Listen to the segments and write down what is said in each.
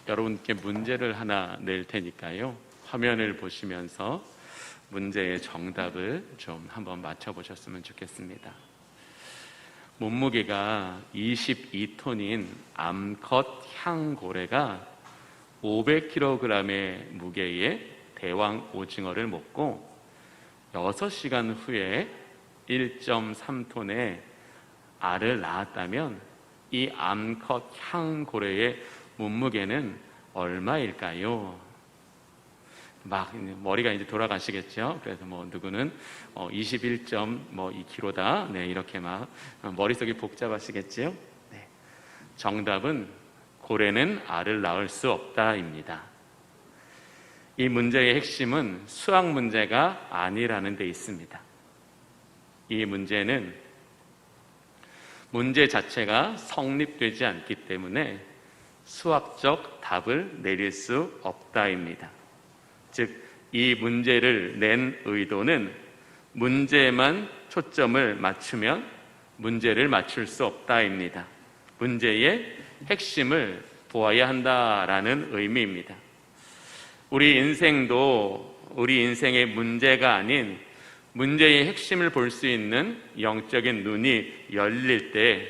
여러분께 문제를 하나 낼 테니까요, 화면을 보시면서 문제의 정답을 좀 한번 맞춰보셨으면 좋겠습니다. 몸무게가 22톤인 암컷 향고래가 500kg의 무게의 대왕 오징어를 먹고 6시간 후에 1.3톤의 알을 낳았다면 이 암컷 향고래의 몸무게는 얼마일까요? 막 머리가 이제 돌아가시겠죠. 그래서 누구는 21.2kg다. 네, 이렇게 막 머릿속이 복잡하시겠지요. 네. 정답은 고래는 알을 낳을 수 없다입니다. 이 문제의 핵심은 수학 문제가 아니라는 데 있습니다. 이 문제는 문제 자체가 성립되지 않기 때문에 수학적 답을 내릴 수 없다입니다. 즉, 이 문제를 낸 의도는 문제에만 초점을 맞추면 문제를 맞출 수 없다입니다. 문제의 핵심을 보아야 한다라는 의미입니다. 우리 인생도 우리 인생의 문제가 아닌 문제의 핵심을 볼 수 있는 영적인 눈이 열릴 때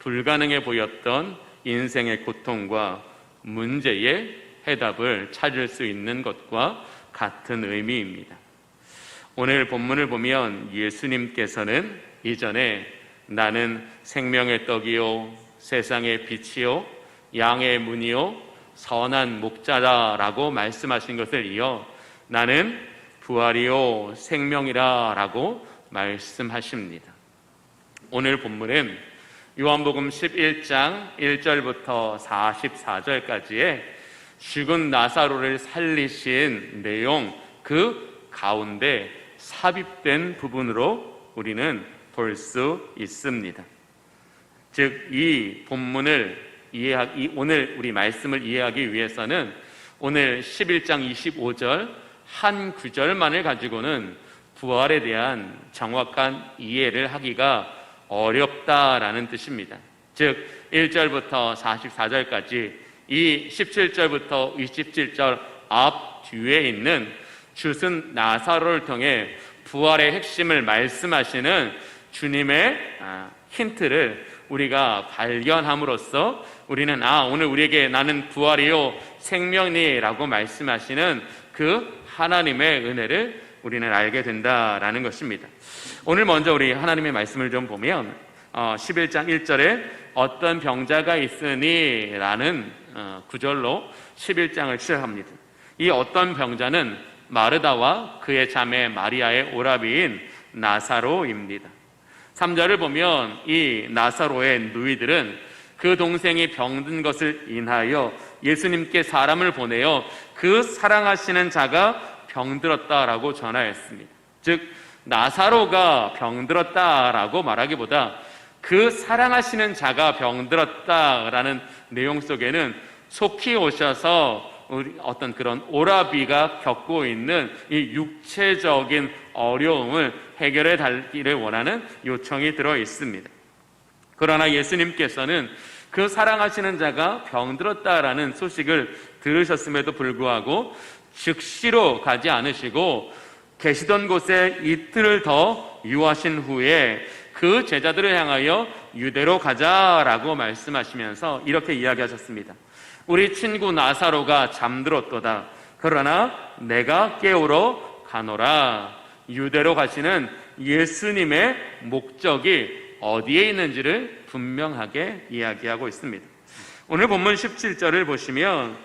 불가능해 보였던 인생의 고통과 문제의 해답을 찾을 수 있는 것과 같은 의미입니다. 오늘 본문을 보면 예수님께서는 이전에 나는 생명의 떡이요 세상의 빛이요 양의 문이요 선한 목자라고 말씀하신 것을 이어 나는 부활이요 생명이라 라고 말씀하십니다. 오늘 본문은 요한복음 11장 1절부터 44절까지의 죽은 나사로를 살리신 내용 그 가운데 삽입된 부분으로 우리는 볼 수 있습니다. 즉, 이 본문을 오늘 우리 말씀을 이해하기 위해서는 오늘 11장 25절 한 구절만을 가지고는 부활에 대한 정확한 이해를 하기가 어렵다라는 뜻입니다. 즉 1절부터 44절까지 이 17절부터 27절 앞 뒤에 있는 죽은 나사로를 통해 부활의 핵심을 말씀하시는 주님의 힌트를 우리가 발견함으로써 우리는 오늘 우리에게 나는 부활이요 생명이라고 말씀하시는 그 하나님의 은혜를 우리는 알게 된다라는 것입니다. 오늘 먼저 우리 하나님의 말씀을 좀 보면 11장 1절에 어떤 병자가 있으니 라는 구절로 11장을 시작합니다. 이 어떤 병자는 마르다와 그의 자매 마리아의 오라비인 나사로입니다. 3절을 보면 이 나사로의 누이들은 그 동생이 병든 것을 인하여 예수님께 사람을 보내어 그 사랑하시는 자가 병들었다라고 전하였습니다. 즉 나사로가 병들었다라고 말하기보다 그 사랑하시는 자가 병들었다라는 내용 속에는 속히 오셔서 어떤 그런 오라비가 겪고 있는 이 육체적인 어려움을 해결해 달기를 원하는 요청이 들어 있습니다. 그러나 예수님께서는 그 사랑하시는 자가 병들었다라는 소식을 들으셨음에도 불구하고 즉시로 가지 않으시고 계시던 곳에 이틀을 더 유하신 후에 그 제자들을 향하여 유대로 가자라고 말씀하시면서 이렇게 이야기하셨습니다. 우리 친구 나사로가 잠들었도다. 그러나 내가 깨우러 가노라. 유대로 가시는 예수님의 목적이 어디에 있는지를 분명하게 이야기하고 있습니다. 오늘 본문 17절을 보시면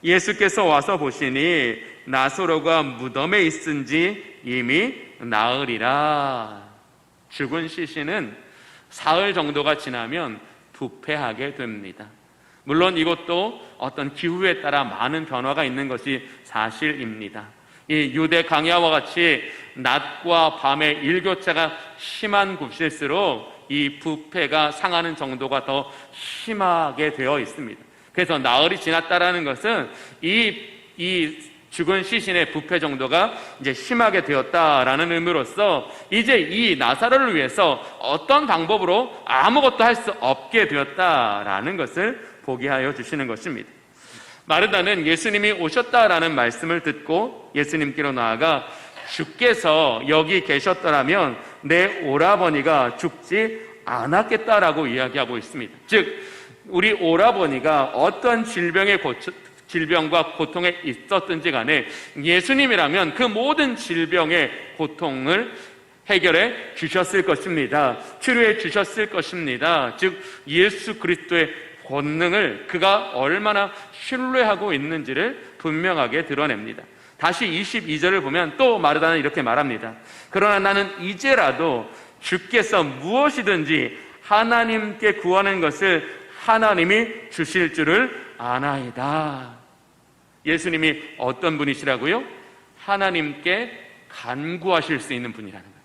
예수께서 와서 보시니 나사로가 무덤에 있은지 이미 나으리라. 죽은 시신은 사흘 정도가 지나면 부패하게 됩니다. 물론 이것도 어떤 기후에 따라 많은 변화가 있는 것이 사실입니다. 이 유대 강야와 같이 낮과 밤의 일교차가 심한 곳일수록 이 부패가 상하는 정도가 더 심하게 되어 있습니다. 그래서 나흘이 지났다라는 것은 이 죽은 시신의 부패 정도가 이제 심하게 되었다라는 의미로서 이제 이 나사로를 위해서 어떤 방법으로 아무것도 할 수 없게 되었다라는 것을 보게 하여 주시는 것입니다. 마르다는 예수님이 오셨다라는 말씀을 듣고 예수님께로 나아가 주께서 여기 계셨더라면 내 오라버니가 죽지 않았겠다라고 이야기하고 있습니다. 즉 우리 오라버니가 어떤 질병과 고통에 있었든지 간에 예수님이라면 그 모든 질병의 고통을 해결해 주셨을 것입니다. 치료해 주셨을 것입니다. 즉 예수 그리스도의 권능을 그가 얼마나 신뢰하고 있는지를 분명하게 드러냅니다. 다시 22절을 보면 또 마르다는 이렇게 말합니다. 그러나 나는 이제라도 주께서 무엇이든지 하나님께 구하는 것을 하나님이 주실 줄을 아나이다. 예수님이 어떤 분이시라고요? 하나님께 간구하실 수 있는 분이라는 거예요.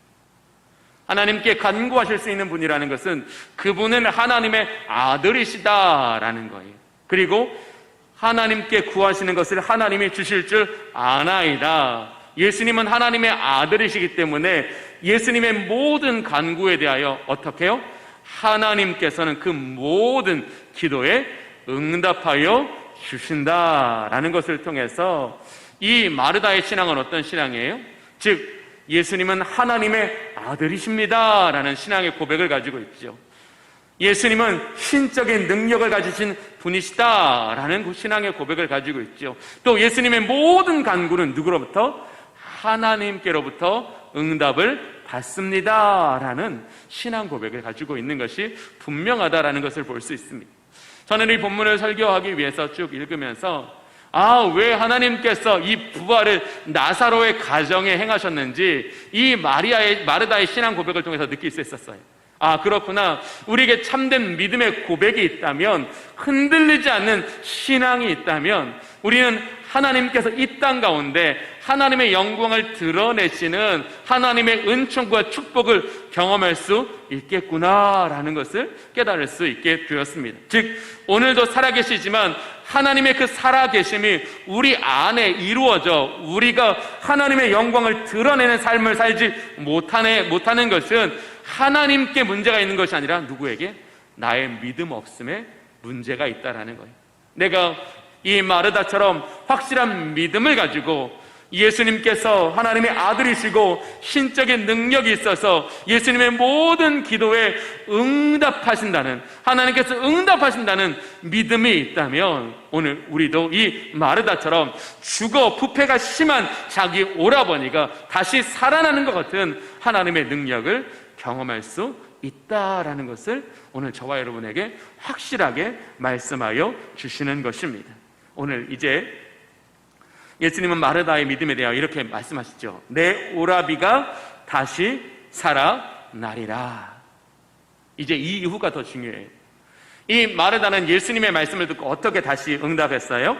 하나님께 간구하실 수 있는 분이라는 것은 그분은 하나님의 아들이시다라는 거예요. 그리고 하나님께 구하시는 것을 하나님이 주실 줄 아나이다. 예수님은 하나님의 아들이시기 때문에 예수님의 모든 간구에 대하여 어떻게 해요? 하나님께서는 그 모든 기도에 응답하여 주신다라는 것을 통해서 이 마르다의 신앙은 어떤 신앙이에요? 즉 예수님은 하나님의 아들이십니다라는 신앙의 고백을 가지고 있죠. 예수님은 신적인 능력을 가지신 분이시다라는 그 신앙의 고백을 가지고 있죠. 또 예수님의 모든 간구는 누구로부터? 하나님께로부터 응답을 받습니다라는 신앙 고백을 가지고 있는 것이 분명하다라는 것을 볼 수 있습니다. 저는 이 본문을 설교하기 위해서 쭉 읽으면서 왜 하나님께서 이 부활을 나사로의 가정에 행하셨는지 이 마르다의 신앙 고백을 통해서 느낄 수 있었어요. 그렇구나. 우리에게 참된 믿음의 고백이 있다면, 흔들리지 않는 신앙이 있다면 우리는 하나님께서 이 땅 가운데 하나님의 영광을 드러내시는 하나님의 은총과 축복을 경험할 수 있겠구나라는 것을 깨달을 수 있게 되었습니다. 즉 오늘도 살아계시지만 하나님의 그 살아계심이 우리 안에 이루어져 우리가 하나님의 영광을 드러내는 삶을 살지 못하는 것은 하나님께 문제가 있는 것이 아니라 누구에게? 나의 믿음 없음에 문제가 있다라는 거예요. 내가 이 마르다처럼 확실한 믿음을 가지고 예수님께서 하나님의 아들이시고 신적인 능력이 있어서 예수님의 모든 기도에 응답하신다는, 하나님께서 응답하신다는 믿음이 있다면 오늘 우리도 이 마르다처럼 죽어 부패가 심한 자기 오라버니가 다시 살아나는 것 같은 하나님의 능력을 경험할 수 있다라는 것을 오늘 저와 여러분에게 확실하게 말씀하여 주시는 것입니다. 오늘 이제 예수님은 마르다의 믿음에 대하여 이렇게 말씀하시죠. 내 오라비가 다시 살아나리라. 이제 이 이후가 더 중요해요. 이 마르다는 예수님의 말씀을 듣고 어떻게 다시 응답했어요?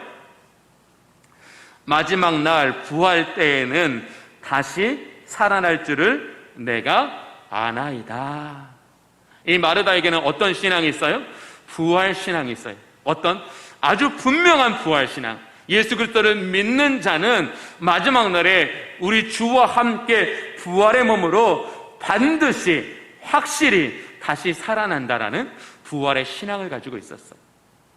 마지막 날 부활 때에는 다시 살아날 줄을 내가 아나이다. 이 마르다에게는 어떤 신앙이 있어요? 부활 신앙이 있어요. 어떤? 아주 분명한 부활 신앙. 예수 그리스도를 믿는 자는 마지막 날에 우리 주와 함께 부활의 몸으로 반드시 확실히 다시 살아난다라는 부활의 신앙을 가지고 있었어요.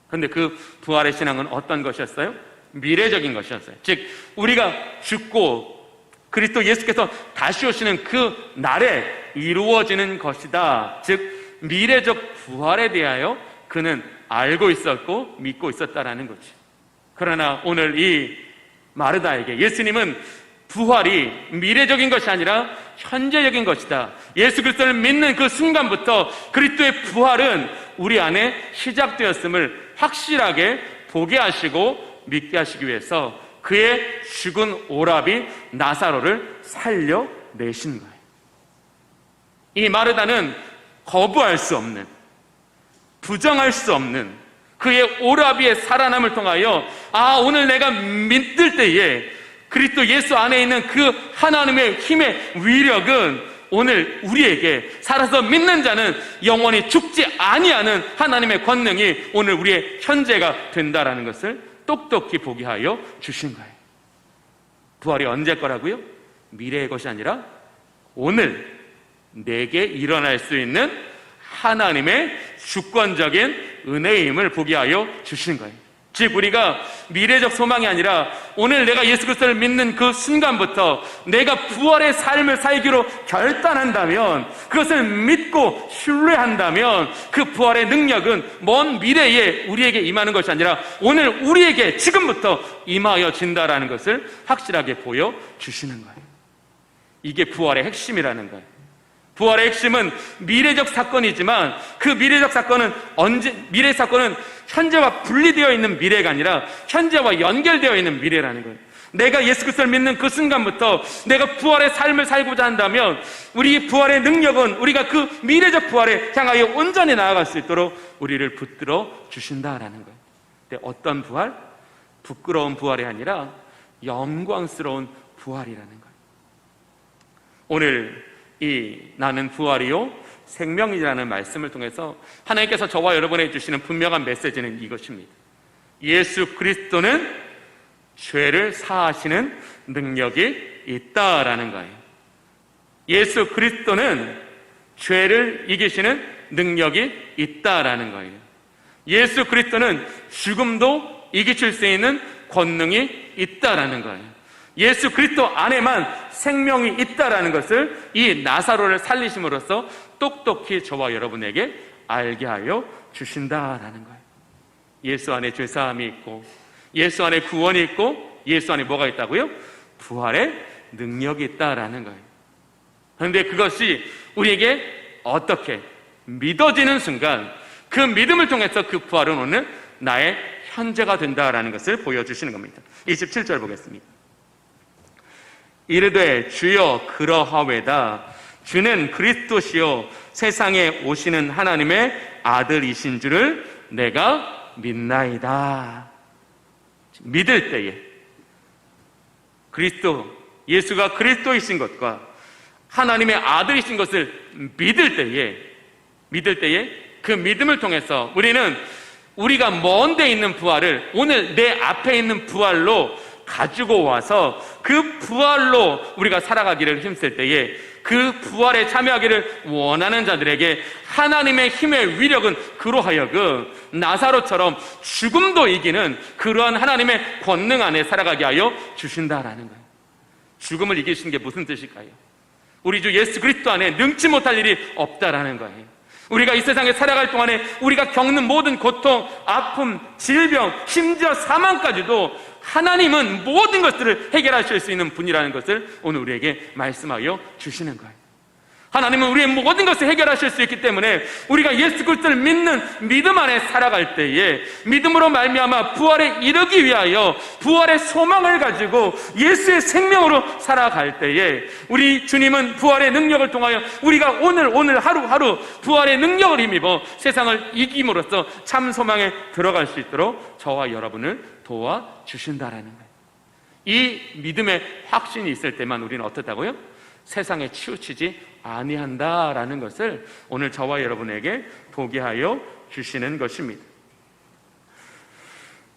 그런데 그 부활의 신앙은 어떤 것이었어요? 미래적인 것이었어요. 즉 우리가 죽고 그리스도 예수께서 다시 오시는 그 날에 이루어지는 것이다. 즉 미래적 부활에 대하여 그는 알고 있었고 믿고 있었다라는 거지. 그러나 오늘 이 마르다에게 예수님은 부활이 미래적인 것이 아니라 현재적인 것이다. 예수 그리스도를 믿는 그 순간부터 그리스도의 부활은 우리 안에 시작되었음을 확실하게 보게 하시고 믿게 하시기 위해서 그의 죽은 오라비 나사로를 살려내신 거예요. 이 마르다는 거부할 수 없는, 부정할 수 없는 그의 오라비의 살아남을 통하여 오늘 내가 믿을 때에 그리스도 예수 안에 있는 그 하나님의 힘의 위력은 오늘 우리에게 살아서 믿는 자는 영원히 죽지 아니하는 하나님의 권능이 오늘 우리의 현재가 된다라는 것을 똑똑히 보게 하여 주신 거예요. 부활이 언제 거라고요? 미래의 것이 아니라 오늘 내게 일어날 수 있는 하나님의 주권적인 은혜임을 보게 하여 주신 거예요. 즉 우리가 미래적 소망이 아니라 오늘 내가 예수 그리스도를 믿는 그 순간부터 내가 부활의 삶을 살기로 결단한다면, 그것을 믿고 신뢰한다면 그 부활의 능력은 먼 미래에 우리에게 임하는 것이 아니라 오늘 우리에게 지금부터 임하여진다라는 것을 확실하게 보여주시는 거예요. 이게 부활의 핵심이라는 거예요. 부활의 핵심은 미래적 사건이지만 그 미래적 사건은 미래 사건은 현재와 분리되어 있는 미래가 아니라 현재와 연결되어 있는 미래라는 거예요. 내가 예수 그리스도를 믿는 그 순간부터 내가 부활의 삶을 살고자 한다면 우리 부활의 능력은 우리가 그 미래적 부활에 향하여 온전히 나아갈 수 있도록 우리를 붙들어 주신다라는 거예요. 근데 어떤 부활? 부끄러운 부활이 아니라 영광스러운 부활이라는 거예요. 오늘 이 나는 부활이요 생명이라는 말씀을 통해서 하나님께서 저와 여러분에게 주시는 분명한 메시지는 이것입니다. 예수 그리스도는 죄를 사하시는 능력이 있다라는 거예요. 예수 그리스도는 죄를 이기시는 능력이 있다라는 거예요. 예수 그리스도는 죽음도 이기실 수 있는 권능이 있다라는 거예요. 예수 그리스도 안에만 생명이 있다라는 것을 이 나사로를 살리심으로써 똑똑히 저와 여러분에게 알게 하여 주신다라는 거예요. 예수 안에 죄사함이 있고 예수 안에 구원이 있고 예수 안에 뭐가 있다고요? 부활의 능력이 있다라는 거예요. 그런데 그것이 우리에게 어떻게 믿어지는 순간 그 믿음을 통해서 그 부활은 오늘 나의 현재가 된다라는 것을 보여주시는 겁니다. 27절 보겠습니다. 이르되 주여 그러하외다. 주는 그리스도시요 세상에 오시는 하나님의 아들이신 줄을 내가 믿나이다. 믿을 때에 예수가 그리스도이신 것과 하나님의 아들이신 것을 믿을 때에 그 믿음을 통해서 우리는 우리가 먼 데 있는 부활을 오늘 내 앞에 있는 부활로 가지고 와서 그 부활로 우리가 살아가기를 힘쓸 때에 그 부활에 참여하기를 원하는 자들에게 하나님의 힘의 위력은 그로 하여금 나사로처럼 죽음도 이기는 그러한 하나님의 권능 안에 살아가게 하여 주신다라는 거예요. 죽음을 이기시는 게 무슨 뜻일까요? 우리 주 예수 그리스도 안에 능치 못할 일이 없다라는 거예요. 우리가 이 세상에 살아갈 동안에 우리가 겪는 모든 고통, 아픔, 질병, 심지어 사망까지도 하나님은 모든 것들을 해결하실 수 있는 분이라는 것을 오늘 우리에게 말씀하여 주시는 거예요. 하나님은 우리의 모든 것을 해결하실 수 있기 때문에 우리가 예수 그리스도를 믿는 믿음 안에 살아갈 때에 믿음으로 말미암아 부활에 이르기 위하여 부활의 소망을 가지고 예수의 생명으로 살아갈 때에 우리 주님은 부활의 능력을 통하여 우리가 오늘 하루하루 부활의 능력을 힘입어 세상을 이김으로써 참 소망에 들어갈 수 있도록 저와 여러분을 도와주신다라는 거예요. 이 믿음의 확신이 있을 때만 우리는 어떻다고요? 세상에 치우치지 아니한다라는 것을 오늘 저와 여러분에게 보게 하여 주시는 것입니다.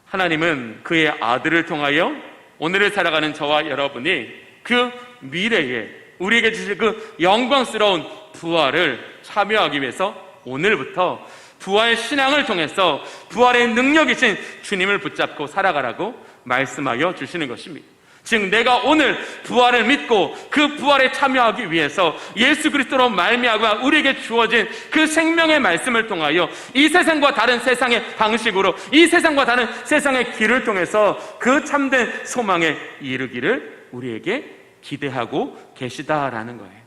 하나님은 그의 아들을 통하여 오늘을 살아가는 저와 여러분이 그 미래에 우리에게 주실 그 영광스러운 부활을 참여하기 위해서 오늘부터 부활 신앙을 통해서 부활의 능력이신 주님을 붙잡고 살아가라고 말씀하여 주시는 것입니다. 즉 내가 오늘 부활을 믿고 그 부활에 참여하기 위해서 예수 그리스도로 말미암아 우리에게 주어진 그 생명의 말씀을 통하여 이 세상과 다른 세상의 방식으로 이 세상과 다른 세상의 길을 통해서 그 참된 소망에 이르기를 우리에게 기대하고 계시다라는 거예요.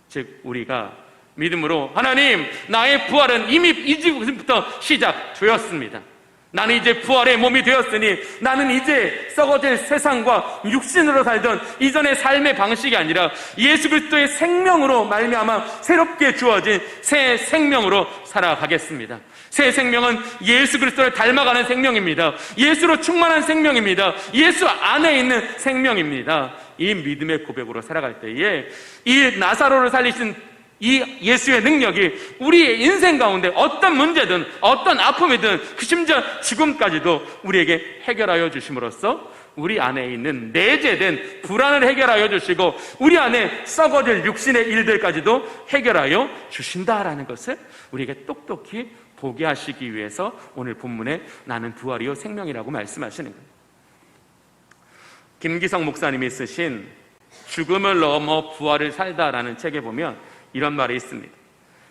즉 우리가 믿음으로 하나님 나의 부활은 이미 이제부터 시작되었습니다. 나는 이제 부활의 몸이 되었으니 나는 이제 썩어질 세상과 육신으로 살던 이전의 삶의 방식이 아니라 예수 그리스도의 생명으로 말미암아 새롭게 주어진 새 생명으로 살아가겠습니다. 새 생명은 예수 그리스도를 닮아가는 생명입니다. 예수로 충만한 생명입니다. 예수 안에 있는 생명입니다. 이 믿음의 고백으로 살아갈 때에 이 나사로를 살리신 이 예수의 능력이 우리의 인생 가운데 어떤 문제든 어떤 아픔이든 심지어 죽음까지도 우리에게 해결하여 주심으로써 우리 안에 있는 내재된 불안을 해결하여 주시고 우리 안에 썩어질 육신의 일들까지도 해결하여 주신다라는 것을 우리에게 똑똑히 보게 하시기 위해서 오늘 본문에 나는 부활이요 생명이라고 말씀하시는 거예요. 김기성 목사님이 쓰신 죽음을 넘어 부활을 살다라는 책에 보면 이런 말이 있습니다.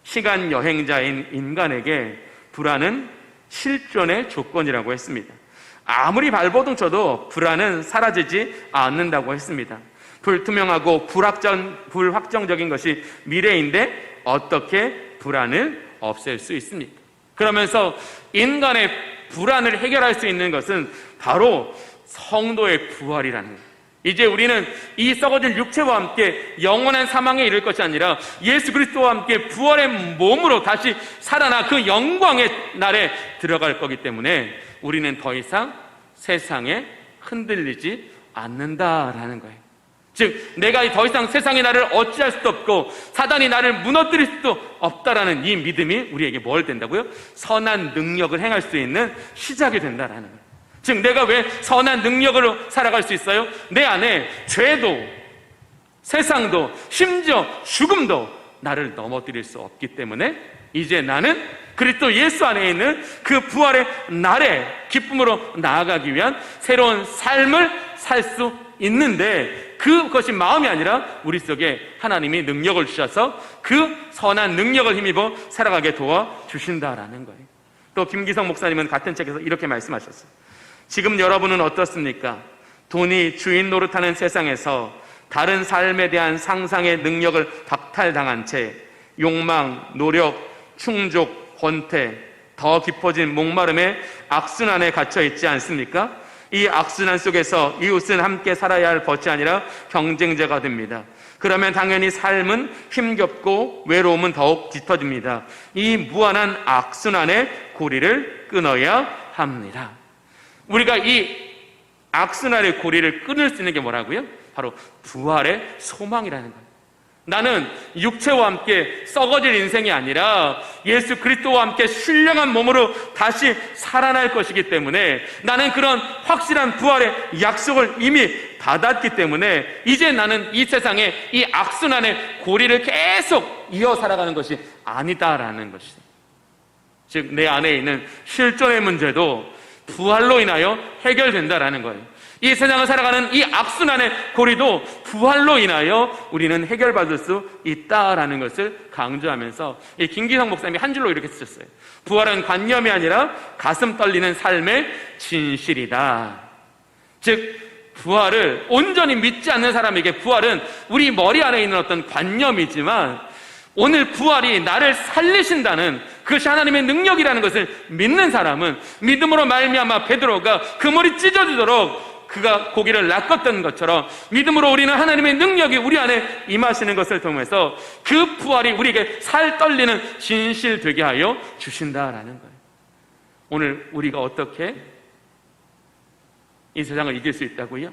시간 여행자인 인간에게 불안은 실존의 조건이라고 했습니다. 아무리 발버둥 쳐도 불안은 사라지지 않는다고 했습니다. 불투명하고 불확정적인 것이 미래인데 어떻게 불안을 없앨 수 있습니까? 그러면서 인간의 불안을 해결할 수 있는 것은 바로 성도의 부활이라는 거예요. 이제 우리는 이 썩어질 육체와 함께 영원한 사망에 이를 것이 아니라 예수 그리스도와 함께 부활의 몸으로 다시 살아나 그 영광의 날에 들어갈 거기 때문에 우리는 더 이상 세상에 흔들리지 않는다라는 거예요. 즉 내가 더 이상 세상이 나를 어찌할 수도 없고 사단이 나를 무너뜨릴 수도 없다라는 이 믿음이 우리에게 뭘 된다고요? 선한 능력을 행할 수 있는 시작이 된다라는 거예요. 즉 내가 왜 선한 능력으로 살아갈 수 있어요? 내 안에 죄도 세상도 심지어 죽음도 나를 넘어뜨릴 수 없기 때문에 이제 나는 그리스도 예수 안에 있는 그 부활의 날에 기쁨으로 나아가기 위한 새로운 삶을 살 수 있는데 그것이 마음이 아니라 우리 속에 하나님이 능력을 주셔서 그 선한 능력을 힘입어 살아가게 도와주신다라는 거예요. 또 김기성 목사님은 같은 책에서 이렇게 말씀하셨어요. 지금 여러분은 어떻습니까? 돈이 주인 노릇하는 세상에서 다른 삶에 대한 상상의 능력을 박탈당한 채 욕망, 노력, 충족, 권태, 더 깊어진 목마름의 악순환에 갇혀 있지 않습니까? 이 악순환 속에서 이웃은 함께 살아야 할 벗이 아니라 경쟁자가 됩니다. 그러면 당연히 삶은 힘겹고 외로움은 더욱 짙어집니다. 이 무한한 악순환의 고리를 끊어야 합니다. 우리가 이 악순환의 고리를 끊을 수 있는 게 뭐라고요? 바로 부활의 소망이라는 거예요. 나는 육체와 함께 썩어질 인생이 아니라 예수 그리스도와 함께 신령한 몸으로 다시 살아날 것이기 때문에 나는 그런 확실한 부활의 약속을 이미 받았기 때문에 이제 나는 이 세상에 이 악순환의 고리를 계속 이어 살아가는 것이 아니다라는 것이죠. 즉 내 안에 있는 실존의 문제도 부활로 인하여 해결된다라는 거예요. 이 세상을 살아가는 이 악순환의 고리도 부활로 인하여 우리는 해결받을 수 있다라는 것을 강조하면서 이 김기성 목사님이 한 줄로 이렇게 쓰셨어요. 부활은 관념이 아니라 가슴 떨리는 삶의 진실이다. 즉 부활을 온전히 믿지 않는 사람에게 부활은 우리 머리 안에 있는 어떤 관념이지만 오늘 부활이 나를 살리신다는 그것이 하나님의 능력이라는 것을 믿는 사람은 믿음으로 말미암아 베드로가 그물이 찢어지도록 그가 고기를 낚았던 것처럼 믿음으로 우리는 하나님의 능력이 우리 안에 임하시는 것을 통해서 그 부활이 우리에게 살 떨리는 진실 되게 하여 주신다라는 거예요. 오늘 우리가 어떻게 이 세상을 이길 수 있다고요?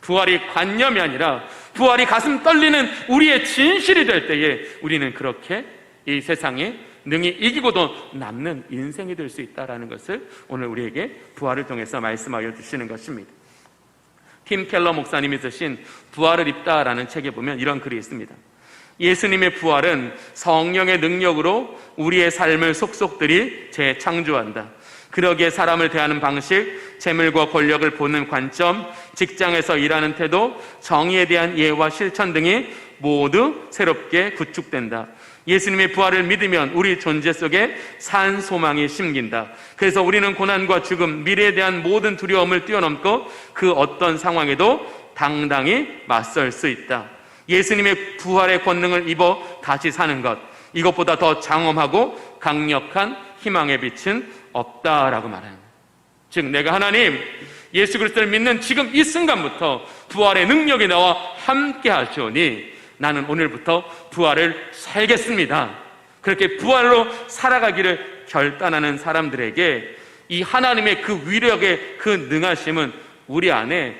부활이 관념이 아니라 부활이 가슴 떨리는 우리의 진실이 될 때에 우리는 그렇게 이 세상에 능히 이기고도 남는 인생이 될 수 있다는 것을 오늘 우리에게 부활을 통해서 말씀하여 주시는 것입니다. 팀 켈러 목사님이 쓰신 부활을 입다라는 책에 보면 이런 글이 있습니다. 예수님의 부활은 성령의 능력으로 우리의 삶을 속속들이 재창조한다. 그러기에 사람을 대하는 방식, 재물과 권력을 보는 관점, 직장에서 일하는 태도, 정의에 대한 이해와 실천 등이 모두 새롭게 구축된다. 예수님의 부활을 믿으면 우리 존재 속에 산 소망이 심긴다. 그래서 우리는 고난과 죽음, 미래에 대한 모든 두려움을 뛰어넘고 그 어떤 상황에도 당당히 맞설 수 있다. 예수님의 부활의 권능을 입어 다시 사는 것, 이것보다 더 장엄하고 강력한 희망의 빛은 없다라고 말하는 거예요. 즉 내가 하나님 예수 그리스도를 믿는 지금 이 순간부터 부활의 능력이 나와 함께 하시오니 나는 오늘부터 부활을 살겠습니다. 그렇게 부활로 살아가기를 결단하는 사람들에게 이 하나님의 그 위력의 그 능하심은 우리 안에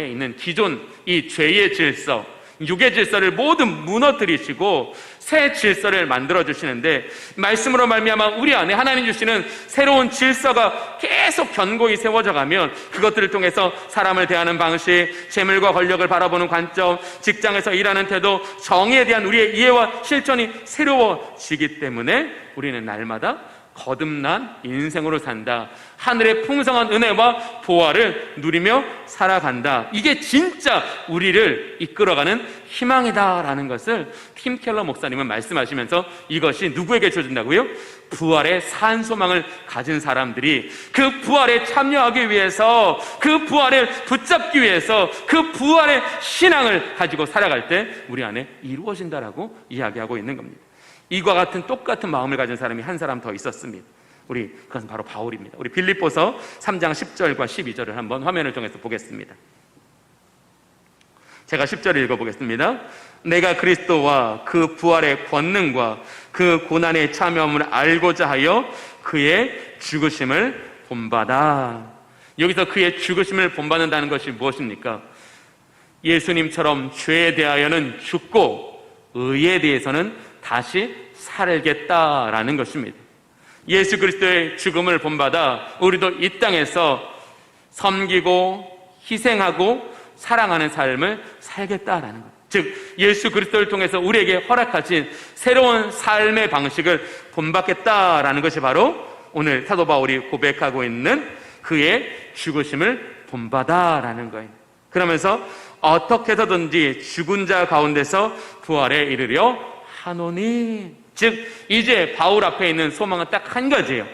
있는 기존 이 죄의 질서, 육의 질서를 모두 무너뜨리시고 새 질서를 만들어 주시는데 말씀으로 말미암아 우리 안에 하나님 주시는 새로운 질서가 계속 견고히 세워져 가면 그것들을 통해서 사람을 대하는 방식, 재물과 권력을 바라보는 관점, 직장에서 일하는 태도, 정의에 대한 우리의 이해와 실천이 새로워지기 때문에 우리는 날마다 거듭난 인생으로 산다. 하늘의 풍성한 은혜와 보화를 누리며 살아간다. 이게 진짜 우리를 이끌어가는 희망이다라는 것을 팀 켈러 목사님은 말씀하시면서 이것이 누구에게 주어진다고요? 부활의 산 소망을 가진 사람들이 그 부활에 참여하기 위해서, 그 부활을 붙잡기 위해서, 그 부활의 신앙을 가지고 살아갈 때 우리 안에 이루어진다라고 이야기하고 있는 겁니다. 이와 같은 똑같은 마음을 가진 사람이 한 사람 더 있었습니다. 그것은 바로 바울입니다. 우리 빌립보서 3장 10절과 12절을 한번 화면을 통해서 보겠습니다. 제가 10절을 읽어보겠습니다. 내가 그리스도와 그 부활의 권능과 그 고난에 참여함을 알고자 하여 그의 죽으심을 본받아. 여기서 그의 죽으심을 본받는다는 것이 무엇입니까? 예수님처럼 죄에 대하여는 죽고 의에 대해서는 다시 살겠다라는 것입니다. 예수 그리스도의 죽음을 본받아 우리도 이 땅에서 섬기고 희생하고 사랑하는 삶을 살겠다라는 것. 즉 예수 그리스도를 통해서 우리에게 허락하신 새로운 삶의 방식을 본받겠다라는 것이 바로 오늘 사도 바울이 고백하고 있는 그의 죽으심을 본받아라는 거예요. 그러면서 어떻게 해서든지 죽은 자 가운데서 부활에 이르려 하노니. 즉 이제 바울 앞에 있는 소망은 딱 한 가지예요.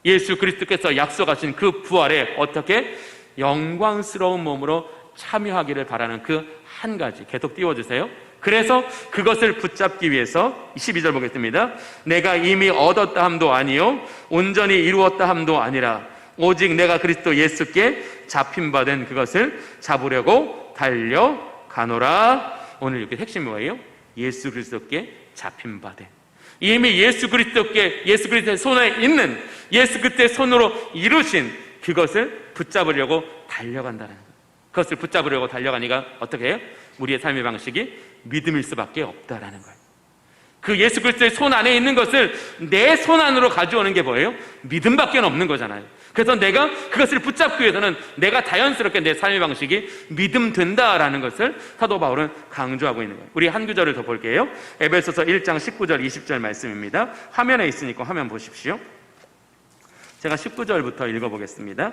예수 그리스도께서 약속하신 그 부활에 어떻게 영광스러운 몸으로 참여하기를 바라는 그 한 가지. 계속 띄워주세요. 그래서 그것을 붙잡기 위해서 12절 보겠습니다. 내가 이미 얻었다 함도 아니요 온전히 이루었다 함도 아니라 오직 내가 그리스도 예수께 잡힌 바 된 그것을 잡으려고 달려가노라. 오늘 여기 핵심이 뭐예요? 예수 그리스도께 잡힌 바 된, 이미 예수 그리스도의 손에 있는, 예수 그리스도의 손으로 이루신 그것을 붙잡으려고 달려간다는 거예요. 그것을 붙잡으려고 달려가니까 어떻게 해요? 우리의 삶의 방식이 믿음일 수밖에 없다라는 거예요. 그 예수 그리스도의 손 안에 있는 것을 내 손 안으로 가져오는 게 뭐예요? 믿음밖에 없는 거잖아요. 그래서 내가 그것을 붙잡기 위해서는 내가 자연스럽게 내 삶의 방식이 믿음 된다라는 것을 사도 바울은 강조하고 있는 거예요. 우리 한 구절을 더 볼게요. 에베소서 1장 19절 20절 말씀입니다. 화면에 있으니까 화면 보십시오. 제가 19절부터 읽어보겠습니다.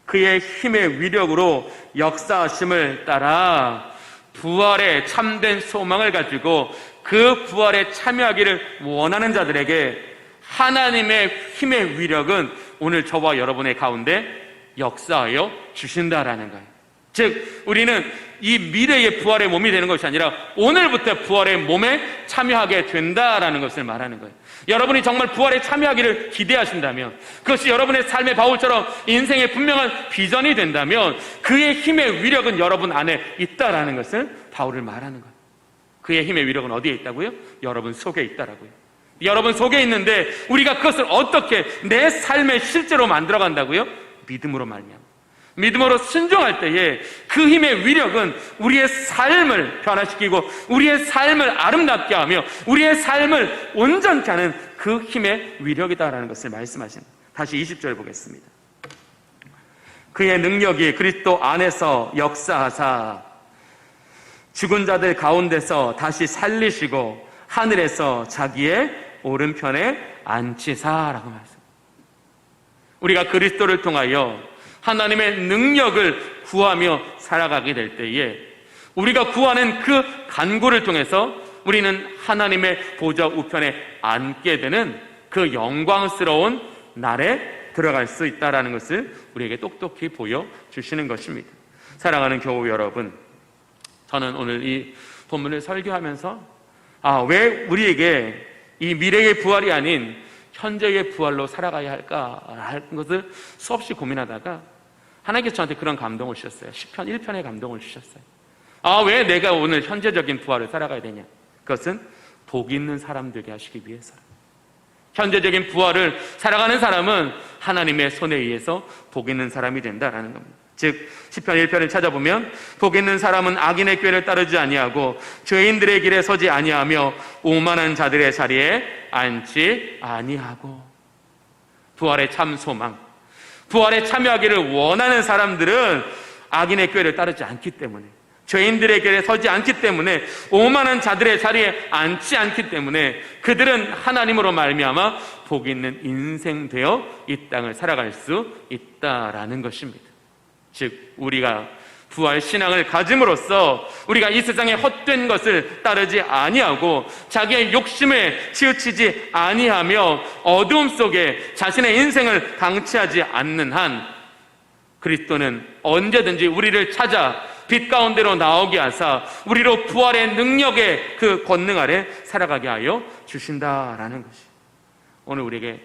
그의 힘의 위력으로 역사하심을 따라 부활의 참된 소망을 가지고 그 부활에 참여하기를 원하는 자들에게 하나님의 힘의 위력은 오늘 저와 여러분의 가운데 역사하여 주신다라는 거예요. 즉 우리는 이 미래의 부활의 몸이 되는 것이 아니라 오늘부터 부활의 몸에 참여하게 된다라는 것을 말하는 거예요. 여러분이 정말 부활에 참여하기를 기대하신다면, 그것이 여러분의 삶의 바울처럼 인생의 분명한 비전이 된다면 그의 힘의 위력은 여러분 안에 있다라는 것을 바울을 말하는 거예요. 그의 힘의 위력은 어디에 있다고요? 여러분 속에 있다라고요. 여러분 속에 있는데 우리가 그것을 어떻게 내 삶에 실제로 만들어간다고요? 믿음으로 말미암아. 믿음으로 순종할 때에 그 힘의 위력은 우리의 삶을 변화시키고 우리의 삶을 아름답게 하며 우리의 삶을 온전케 하는 그 힘의 위력이다라는 것을 말씀하십니다. 다시 20절 보겠습니다. 그의 능력이 그리스도 안에서 역사하사 죽은 자들 가운데서 다시 살리시고 하늘에서 자기의 오른편에 앉히사라고 말씀합니다. 우리가 그리스도를 통하여 하나님의 능력을 구하며 살아가게 될 때에 우리가 구하는 그 간구를 통해서 우리는 하나님의 보좌 우편에 앉게 되는 그 영광스러운 날에 들어갈 수 있다는 것을 우리에게 똑똑히 보여주시는 것입니다. 사랑하는 교우 여러분, 저는 오늘 이 본문을 설교하면서 왜 우리에게 이 미래의 부활이 아닌 현재의 부활로 살아가야 할까 하는 것을 수없이 고민하다가 하나님께서 저한테 그런 감동을 주셨어요. 시편 1편의 감동을 주셨어요. 왜 내가 오늘 현재적인 부활을 살아가야 되냐? 그것은 복 있는 사람 되게 하시기 위해서. 현재적인 부활을 살아가는 사람은 하나님의 손에 의해서 복 있는 사람이 된다라는 겁니다. 즉 시편 1편을 찾아보면 복 있는 사람은 악인의 꾀를 따르지 아니하고 죄인들의 길에 서지 아니하며 오만한 자들의 자리에 앉지 아니하고. 부활의 참 소망, 부활에 참여하기를 원하는 사람들은 악인의 꾀를 따르지 않기 때문에, 죄인들의 길에 서지 않기 때문에, 오만한 자들의 자리에 앉지 않기 때문에 그들은 하나님으로 말미암아 복 있는 인생 되어 이 땅을 살아갈 수 있다라는 것입니다. 즉 우리가 부활 신앙을 가짐으로써 우리가 이 세상의 헛된 것을 따르지 아니하고 자기의 욕심에 치우치지 아니하며 어두움 속에 자신의 인생을 방치하지 않는 한, 그리스도는 언제든지 우리를 찾아 빛 가운데로 나오게 하사 우리로 부활의 능력의 그 권능 아래 살아가게 하여 주신다라는 것이, 오늘 우리에게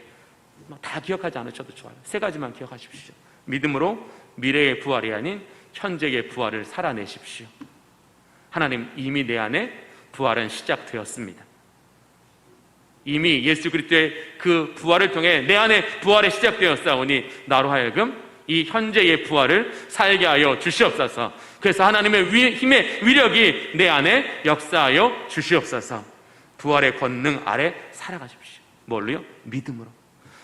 다 기억하지 않으셔도 좋아요. 세 가지만 기억하십시오. 믿음으로 미래의 부활이 아닌 현재의 부활을 살아내십시오. 하나님, 이미 내 안에 부활은 시작되었습니다. 이미 예수 그리스도의 그 부활을 통해 내 안에 부활이 시작되었사오니 나로 하여금 이 현재의 부활을 살게 하여 주시옵소서. 그래서 하나님의 힘의 위력이 내 안에 역사하여 주시옵소서. 부활의 권능 아래 살아가십시오. 뭘로요? 믿음으로.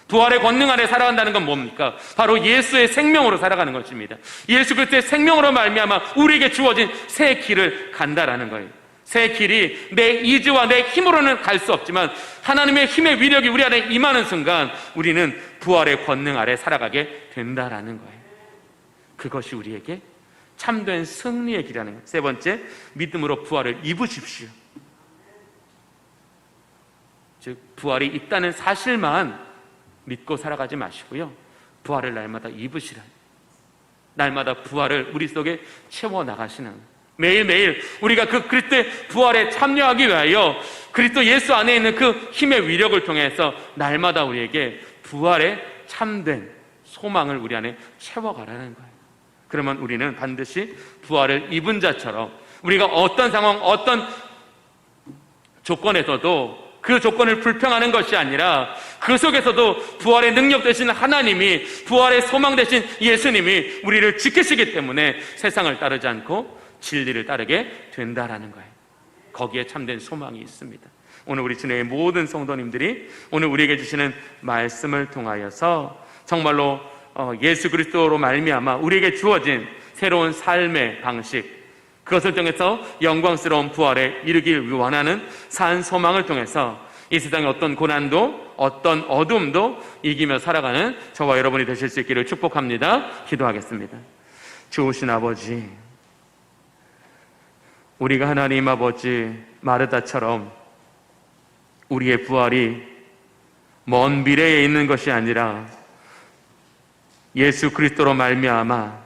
부활의 권능 아래 살아간다는 건 뭡니까? 바로 예수의 생명으로 살아가는 것입니다. 예수 그리스도의 생명으로 말미암아 우리에게 주어진 새 길을 간다라는 거예요. 새 길이 내 의지와 내 힘으로는 갈 수 없지만 하나님의 힘의 위력이 우리 안에 임하는 순간 우리는 부활의 권능 아래 살아가게 된다라는 거예요. 그것이 우리에게 참된 승리의 길이라는 거예요. 세 번째, 믿음으로 부활을 입으십시오. 즉 부활이 있다는 사실만 믿고 살아가지 마시고요, 부활을 날마다 입으시라. 날마다 부활을 우리 속에 채워나가시는, 매일매일 우리가 그 그리스도의 부활에 참여하기 위하여 그리스도 예수 안에 있는 그 힘의 위력을 통해서 날마다 우리에게 부활의 참된 소망을 우리 안에 채워가라는 거예요. 그러면 우리는 반드시 부활을 입은 자처럼 우리가 어떤 상황, 어떤 조건에서도 그 조건을 불평하는 것이 아니라 그 속에서도 부활의 능력 되신 하나님이, 부활의 소망 되신 예수님이 우리를 지키시기 때문에 세상을 따르지 않고 진리를 따르게 된다라는 거예요. 거기에 참된 소망이 있습니다. 오늘 우리 진행의 모든 성도님들이 오늘 우리에게 주시는 말씀을 통하여서 정말로 예수 그리스도로 말미암아 우리에게 주어진 새로운 삶의 방식, 그것을 통해서 영광스러운 부활에 이르길 원하는 산 소망을 통해서 이 세상의 어떤 고난도 어떤 어둠도 이기며 살아가는 저와 여러분이 되실 수 있기를 축복합니다. 기도하겠습니다. 좋으신 아버지, 우리가 하나님 아버지 마르다처럼 우리의 부활이 먼 미래에 있는 것이 아니라 예수 그리스도로 말미암아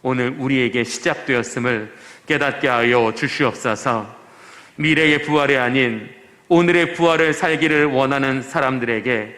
오늘 우리에게 시작되었음을 깨닫게 하여 주시옵소서. 미래의 부활이 아닌 오늘의 부활을 살기를 원하는 사람들에게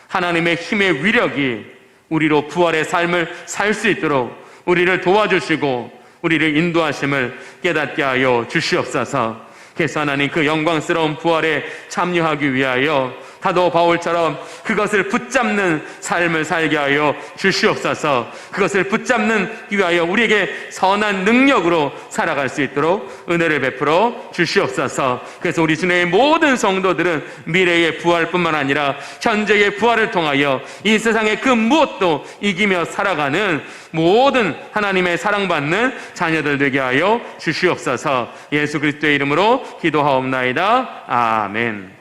하나님의 힘의 위력이 우리로 부활의 삶을 살 수 있도록 우리를 도와주시고 우리를 인도하심을 깨닫게 하여 주시옵소서. 그래서 하나님, 그 영광스러운 부활에 참여하기 위하여 사도 바울처럼 그것을 붙잡는 삶을 살게 하여 주시옵소서. 그것을 붙잡는 위하여 우리에게 선한 능력으로 살아갈 수 있도록 은혜를 베풀어 주시옵소서. 그래서 우리 주님의 모든 성도들은 미래의 부활뿐만 아니라 현재의 부활을 통하여 이 세상의 그 무엇도 이기며 살아가는 모든 하나님의 사랑받는 자녀들 되게 하여 주시옵소서. 예수 그리스도의 이름으로 기도하옵나이다. 아멘.